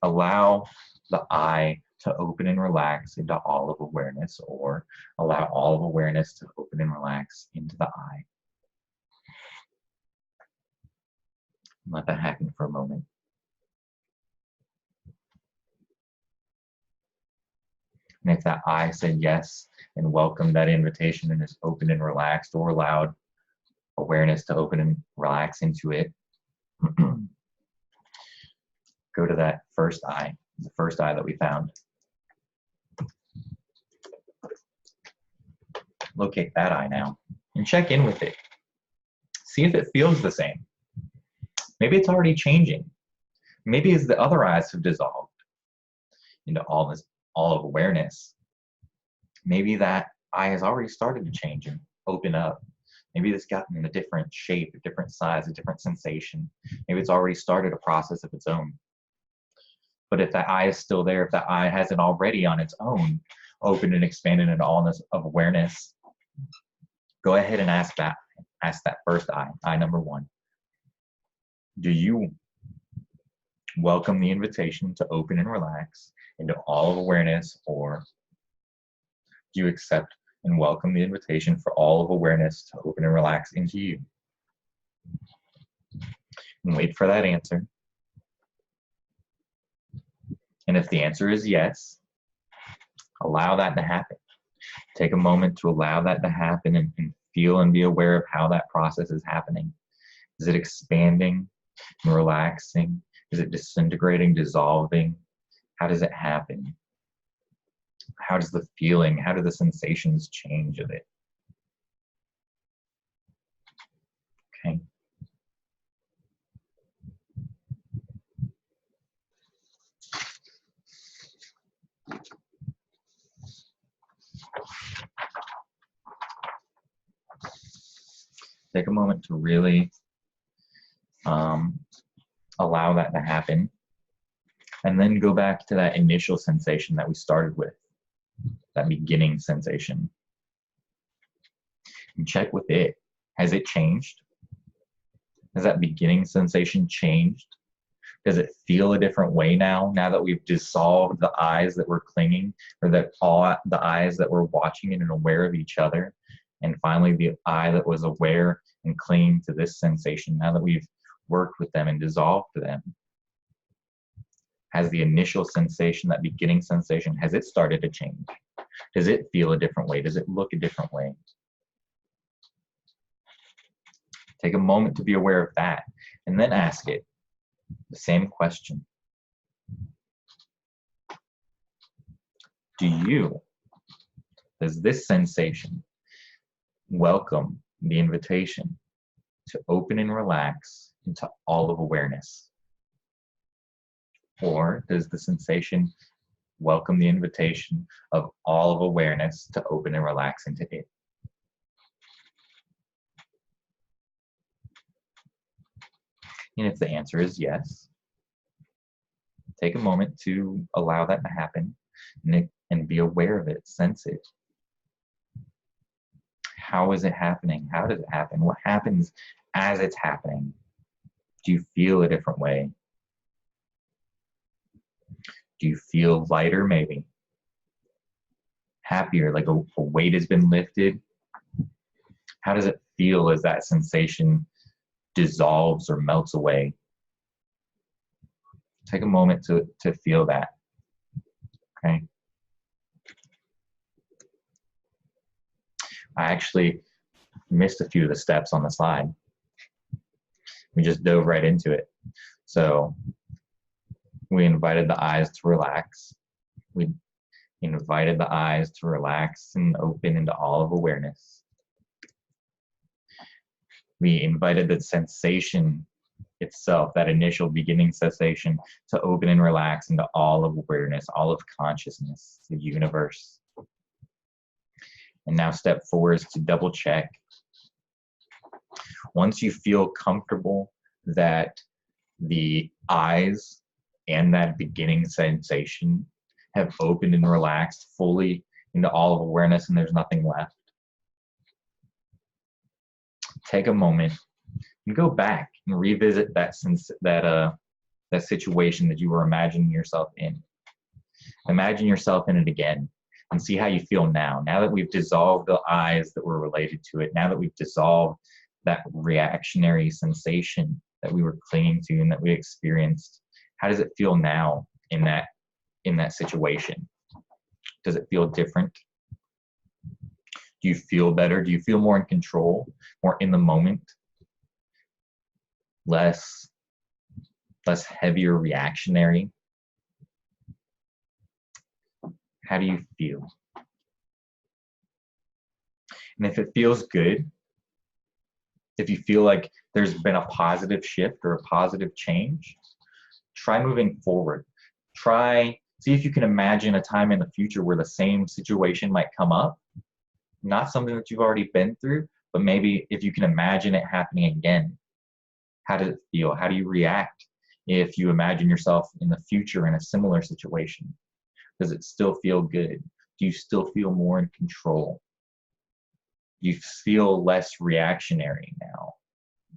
A: Allow the I to open and relax into all of awareness, or allow all of awareness to open and relax into the I. Let that happen for a moment. And if that I said yes and welcomed that invitation and is open and relaxed, or allowed awareness to open and relax into it, go to that first I, the first I that we found. Locate that I now and check in with it. See if it feels the same. Maybe it's already changing. Maybe as the other I's have dissolved into all of awareness, maybe that I has already started to change and open up. Maybe it's gotten a different shape, a different size, a different sensation. Maybe it's already started a process of its own. But if that I is still there, if that I hasn't already on its own opened and expanded into allness of awareness, go ahead and ask that first I number 1. Do you welcome the invitation to open and relax into all of awareness, or do you accept and welcome the invitation for all of awareness to open and relax into you? And wait for that answer. And if the answer is yes, allow that to happen. Take a moment to allow that to happen and feel and be aware of how that process is happening. Is it expanding and relaxing? Is it disintegrating, dissolving? How does it happen? How does the feeling, how do the sensations change of it? Okay. Take a moment to really allow that to happen, and then go back to that initial sensation that we started with, that beginning sensation. And check with it. Has it changed? Has that beginning sensation changed? Does it feel a different way now that we've dissolved the eyes that were clinging, or that all the eyes that were watching it and aware of each other? And finally, the eye that was aware and clinging to this sensation, now that we've worked with them and dissolved them, has the initial sensation, that beginning sensation, has it started to change? Does it feel a different way? Does it look a different way? Take a moment to be aware of that, and then ask it the same question. Does this sensation welcome the invitation to open and relax into all of awareness? Or does the sensation welcome the invitation of all of awareness to open and relax into it? And if the answer is yes, take a moment to allow that to happen and be aware of it, sense it. How is it happening? How does it happen? What happens as it's happening? Do you feel a different way? Do you feel lighter, maybe? Happier, like a weight has been lifted? How does it feel as that sensation dissolves or melts away? Take a moment to feel that, okay? I actually missed a few of the steps on the slide. We just dove right into it. So we invited the eyes to relax. We invited the eyes to relax and open into all of awareness. We invited the sensation itself, that initial beginning sensation, to open and relax into all of awareness, all of consciousness, the universe. And now step 4 is to double check. Once you feel comfortable that the eyes and that beginning sensation have opened and relaxed fully into all of awareness and there's nothing left, take a moment and go back and revisit that situation that you were imagining yourself in. Imagine yourself in it again and see how you feel now. Now that we've dissolved the eyes that were related to it, now that we've dissolved that reactionary sensation that we were clinging to and that we experienced, how does it feel now in that situation? Does it feel different? Do you feel better? Do you feel more in control, more in the moment? Less heavier reactionary? How do you feel? And if it feels good, if you feel like there's been a positive shift or a positive change, try moving forward. See if you can imagine a time in the future where the same situation might come up. Not something that you've already been through, but maybe if you can imagine it happening again. How does it feel? How do you react if you imagine yourself in the future in a similar situation? Does it still feel good? Do you still feel more in control? Do you feel less reactionary now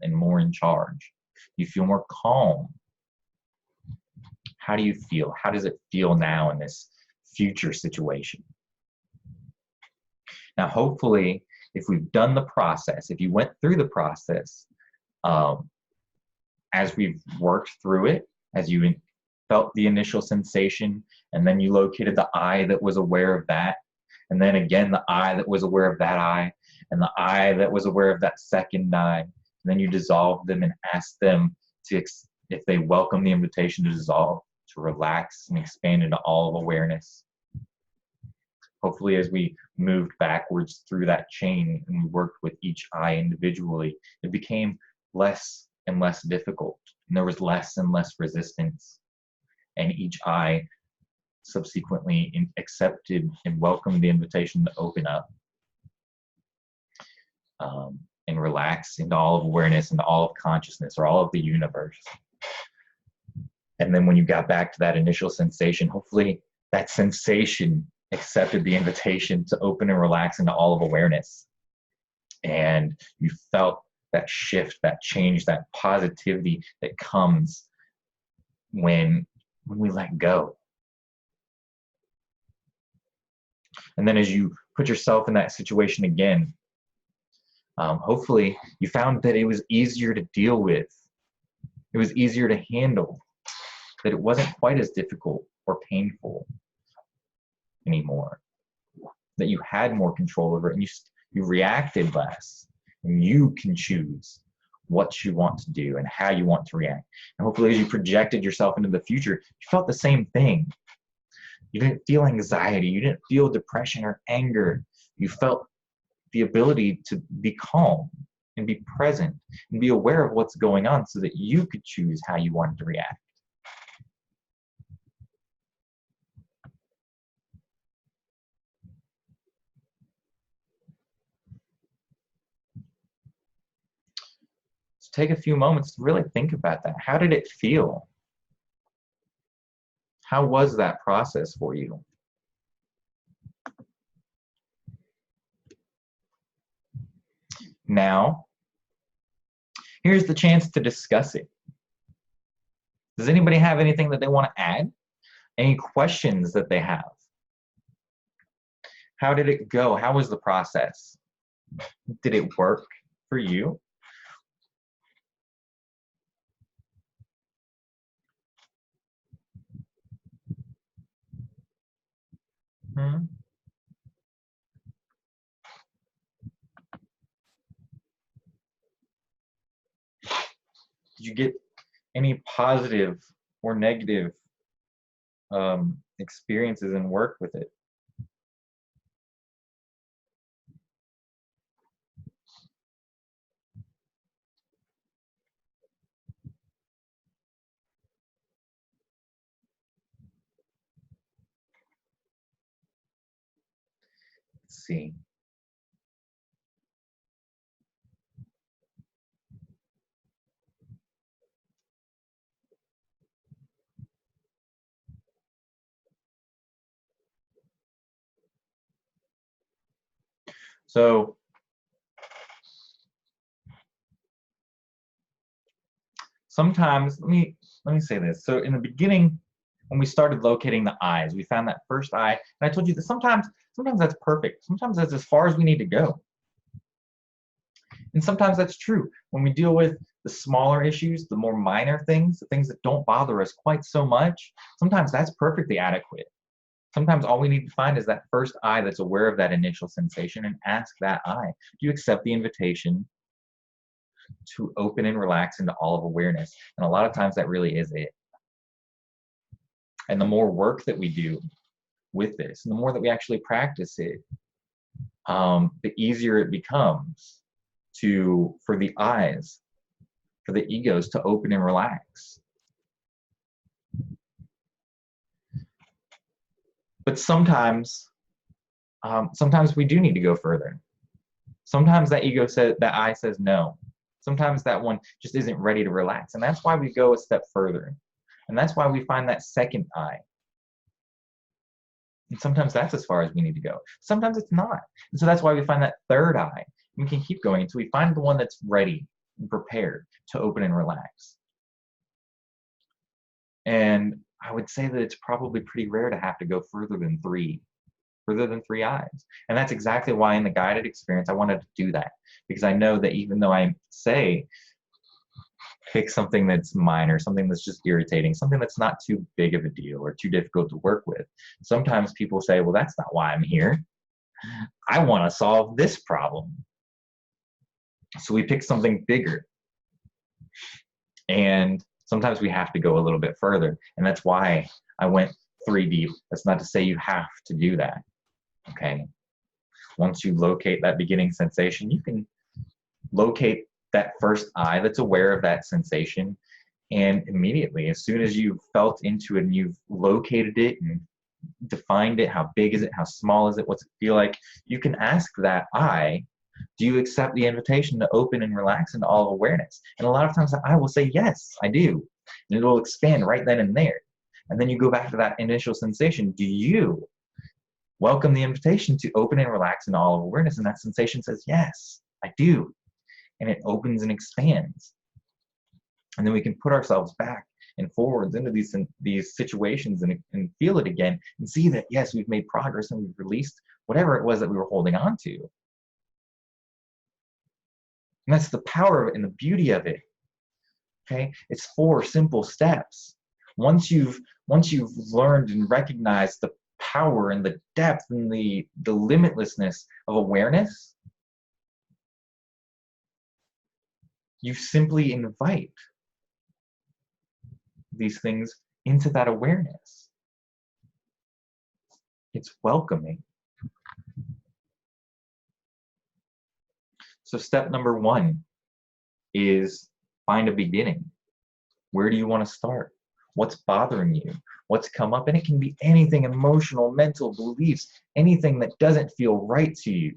A: and more in charge? Do you feel more calm? How do you feel? How does it feel now in this future situation? Now, hopefully, if we've done the process, if you went through the process, as we've worked through it, as you felt the initial sensation, and then you located the eye that was aware of that, and then again the eye that was aware of that eye, and the eye that was aware of that second eye, and then you dissolved them and asked them if they welcome the invitation to dissolve, to relax and expand into all of awareness. Hopefully, as we moved backwards through that chain and we worked with each eye individually, it became less and less difficult, and there was less and less resistance, and each eye subsequently accepted and welcomed the invitation to open up and relax into all of awareness, into all of consciousness, or all of the universe. And then when you got back to that initial sensation, hopefully that sensation accepted the invitation to open and relax into all of awareness. and you felt that shift, that change, that positivity that comes when we let go. And then as you put yourself in that situation again, hopefully you found that it was easier to deal with. It was easier to handle, that it wasn't quite as difficult or painful anymore, that you had more control over it, and you reacted less, and you can choose what you want to do and how you want to react. And hopefully as you projected yourself into the future, you felt the same thing. You didn't feel anxiety, you didn't feel depression or anger. You felt the ability to be calm and be present and be aware of what's going on so that you could choose how you wanted to react. So take a few moments to really think about that. How did it feel? How was that process for you? Now, here's the chance to discuss it. Does anybody have anything that they want to add? Any questions that they have? How did it go? How was the process? Did it work for you? Hmm? Did you get any positive or negative experiences and work with it? Let's see. So sometimes, let me say this. So in the beginning, when we started locating the eyes, we found that first eye, and I told you that sometimes that's perfect. Sometimes that's as far as we need to go. And sometimes that's true. When we deal with the smaller issues, the more minor things, the things that don't bother us quite so much, sometimes that's perfectly adequate. Sometimes all we need to find is that first eye that's aware of that initial sensation and ask that eye, do you accept the invitation to open and relax into all of awareness? And a lot of times that really is it. And the more work that we do with this, and the more that we actually practice it, the easier it becomes for the eyes, for the egos to open and relax. But sometimes we do need to go further. Sometimes that eye says no. Sometimes that one just isn't ready to relax. And that's why we go a step further. And that's why we find that second eye. And sometimes that's as far as we need to go. Sometimes it's not. And so that's why we find that third eye. And we can keep going until we find the one that's ready and prepared to open and relax. And I would say that it's probably pretty rare to have to go further than three eyes. And that's exactly why in the guided experience, I wanted to do that, because I know that even though I say, pick something that's minor, something that's just irritating, something that's not too big of a deal or too difficult to work with, sometimes people say, well, that's not why I'm here. I want to solve this problem. So we pick something bigger. And sometimes we have to go a little bit further. And that's why I went 3 deep. That's not to say you have to do that. Okay. Once you locate that beginning sensation, you can locate that first eye that's aware of that sensation. And immediately, as soon as you've felt into it and you've located it and defined it, how big is it, how small is it, what's it feel like, you can ask that eye, do you accept the invitation to open and relax into all of awareness? And a lot of times the eye will say, yes, I do. And it'll expand right then and there. And then you go back to that initial sensation. Do you welcome the invitation to open and relax in all of awareness? And that sensation says, yes, I do. And it opens and expands. And then we can put ourselves back and forwards into these situations and feel it again and see that, yes, we've made progress and we've released whatever it was that we were holding on to. And that's the power of it and the beauty of it. Okay? It's 4 simple steps. Once you've learned and recognized the power and the depth and the limitlessness of awareness, you simply invite these things into that awareness. It's welcoming. So step number 1 is find a beginning. Where do you want to start? What's bothering you? What's come up? And it can be anything, emotional, mental, beliefs, anything that doesn't feel right to you.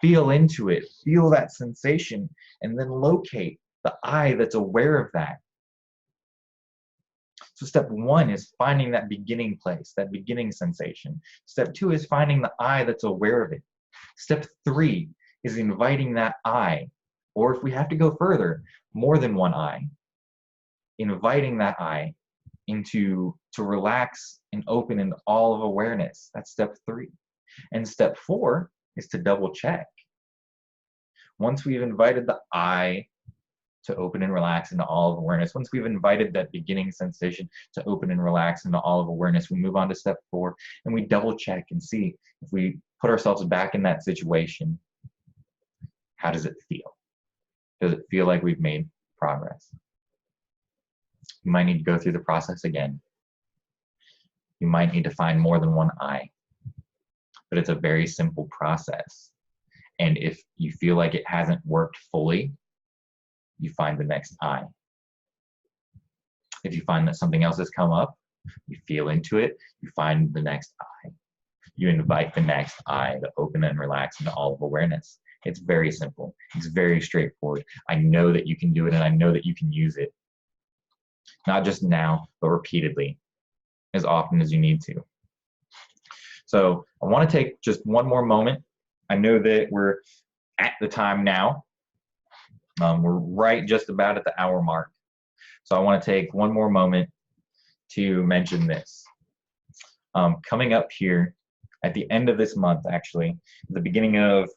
A: Feel into it, feel that sensation, and then locate the I that's aware of that. So step 1 is finding that beginning place, that beginning sensation. Step 2 is finding the I that's aware of it. Step 3 is inviting that I, or if we have to go further, more than one I, inviting that I to relax and open into all of awareness. That's step 3. And step 4 is to double check. Once we've invited the I to open and relax into all of awareness, once we've invited that beginning sensation to open and relax into all of awareness, we move on to step 4 and we double check and see if we put ourselves back in that situation, how does it feel? Does it feel like we've made progress? You might need to go through the process again. You might need to find more than one I, but it's a very simple process. And if you feel like it hasn't worked fully, you find the next I. If you find that something else has come up, you feel into it, you find the next I. You invite the next I to open and relax into all of awareness. It's very simple. It's very straightforward. I know that you can do it, and I know that you can use it. Not just now, but repeatedly, as often as you need to. So I want to take just one more moment. I know that we're at the time now. We're right just about at the hour mark. So I want to take one more moment to mention this. Coming up here at the end of this month, actually, at the beginning of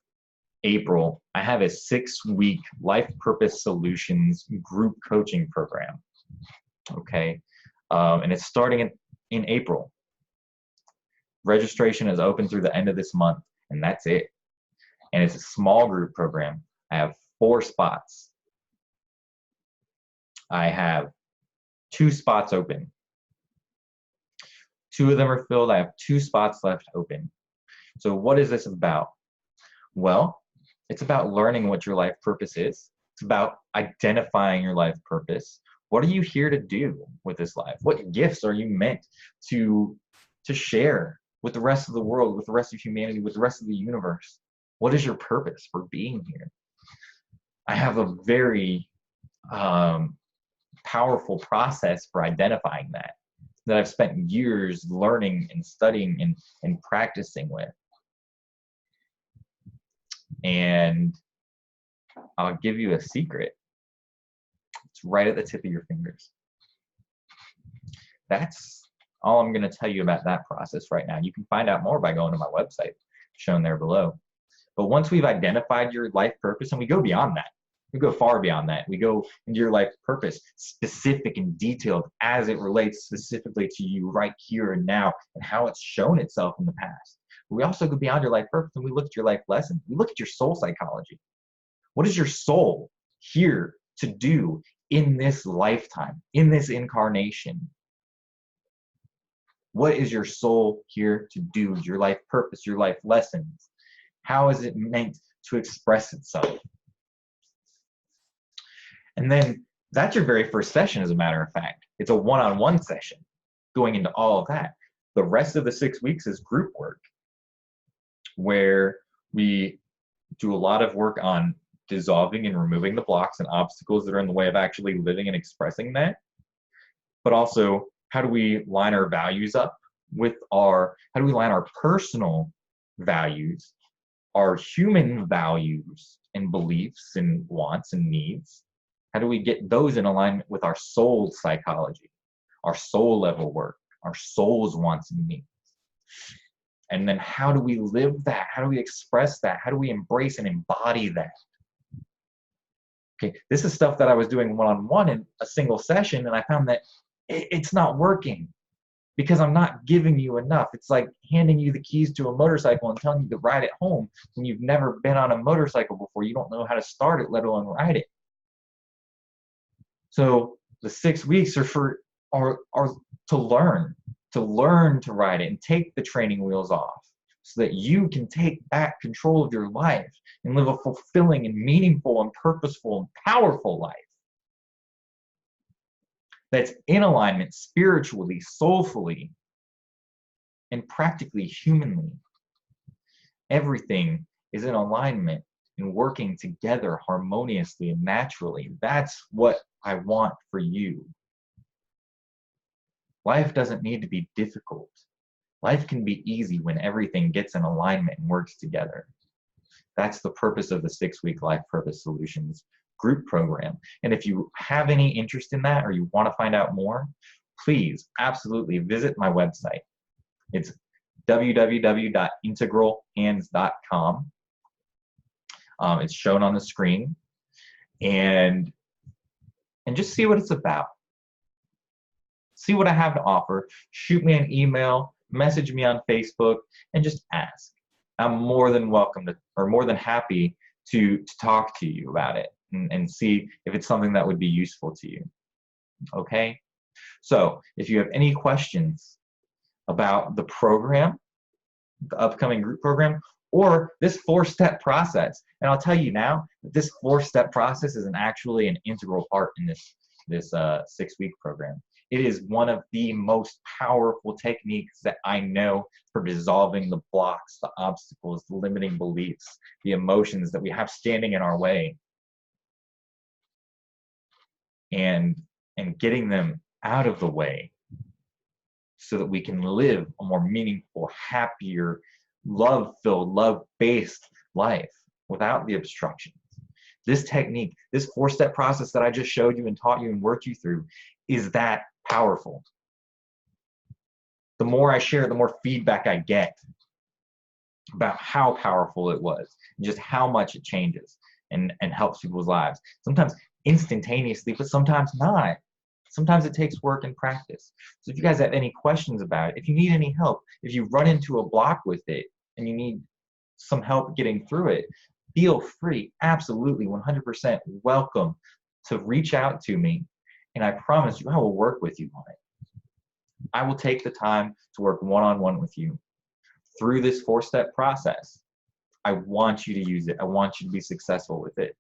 A: April, I have a 6-week Life Purpose Solutions group coaching program. Okay, and it's starting in April. Registration is open through the end of this month, and that's it. And it's a small group program. I have 4 spots. I have 2 spots open. 2 of them are filled. I have 2 spots left open. So what is this about? Well, it's about learning what your life purpose is. It's about identifying your life purpose. What are you here to do with this life? What gifts are you meant to share with the rest of the world, with the rest of humanity, with the rest of the universe? What is your purpose for being here? I have a very powerful process for identifying that I've spent years learning and studying and practicing with. And I'll give you a secret. It's right at the tip of your fingers. That's all I'm going to tell you about that process right now. You can find out more by going to my website, shown there below. But once we've identified your life purpose, and we go beyond that, we go far beyond that. We go into your life purpose, specific and detailed as it relates specifically to you right here and now and how it's shown itself in the past. But we also go beyond your life purpose and we look at your life lesson. We look at your soul psychology. What is your soul here to do in this lifetime, in this incarnation? What is your soul here to do? Your life purpose, your life lessons. How is it meant to express itself? And then that's your very first session, as a matter of fact. It's a one-on-one session going into all of that. The rest of the 6 weeks is group work, where we do a lot of work on dissolving and removing the blocks and obstacles that are in the way of actually living and expressing that. But also, how do we line our values up with how do we line our personal values our human values and beliefs and wants and needs? How do we get those in alignment with our soul psychology, our soul level work, our soul's wants and needs? And then how do we live that? How do we express that? How do we embrace and embody that? Okay, this is stuff that I was doing one-on-one in a single session, and I found that it's not working because I'm not giving you enough. It's like handing you the keys to a motorcycle and telling you to ride it home when you've never been on a motorcycle before. You don't know how to start it, let alone ride it. So the 6 weeks are to learn to ride it and take the training wheels off so that you can take back control of your life and live a fulfilling and meaningful and purposeful and powerful life that's in alignment spiritually, soulfully, and practically humanly. Everything is in alignment and working together harmoniously and naturally. That's what I want for you. Life doesn't need to be difficult. Life can be easy when everything gets in alignment and works together. That's the purpose of the 6-week Life Purpose Solutions group program. And if you have any interest in that or you want to find out more, please absolutely visit my website. It's www.integralhands.com. It's shown on the screen. And just see what it's about. See what I have to offer. Shoot me an email, message me on Facebook, and just ask. I'm more than welcome to, or more than happy to talk to you about it and see if it's something that would be useful to you. Okay? So if you have any questions about the program, the upcoming group program, or this 4-step process, and I'll tell you now that this 4-step process is actually an integral part in this 6-week program. It is one of the most powerful techniques that I know for dissolving the blocks, the obstacles, the limiting beliefs, the emotions that we have standing in our way, and getting them out of the way so that we can live a more meaningful, happier, love-filled, love-based life without the obstructions. This technique, this 4-step process that I just showed you and taught you and worked you through is that powerful. The more I share, the more feedback I get about how powerful it was and just how much it changes and helps people's lives. Sometimes instantaneously, but sometimes not. Sometimes it takes work and practice. So if you guys have any questions about it, if you need any help, if you run into a block with it and you need some help getting through it, feel free, absolutely, 100% welcome to reach out to me. And I promise you, I will work with you on it. I will take the time to work one-on-one with you through this 4-step process. I want you to use it. I want you to be successful with it.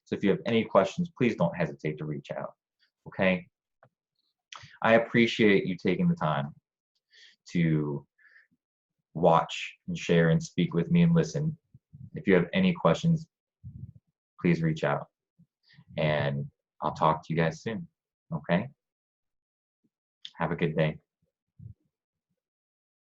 A: So if you have any questions, please don't hesitate to reach out. Okay? I appreciate you taking the time to watch and share and speak with me and listen. If you have any questions, please reach out. And I'll talk to you guys soon. Okay? Have a good day.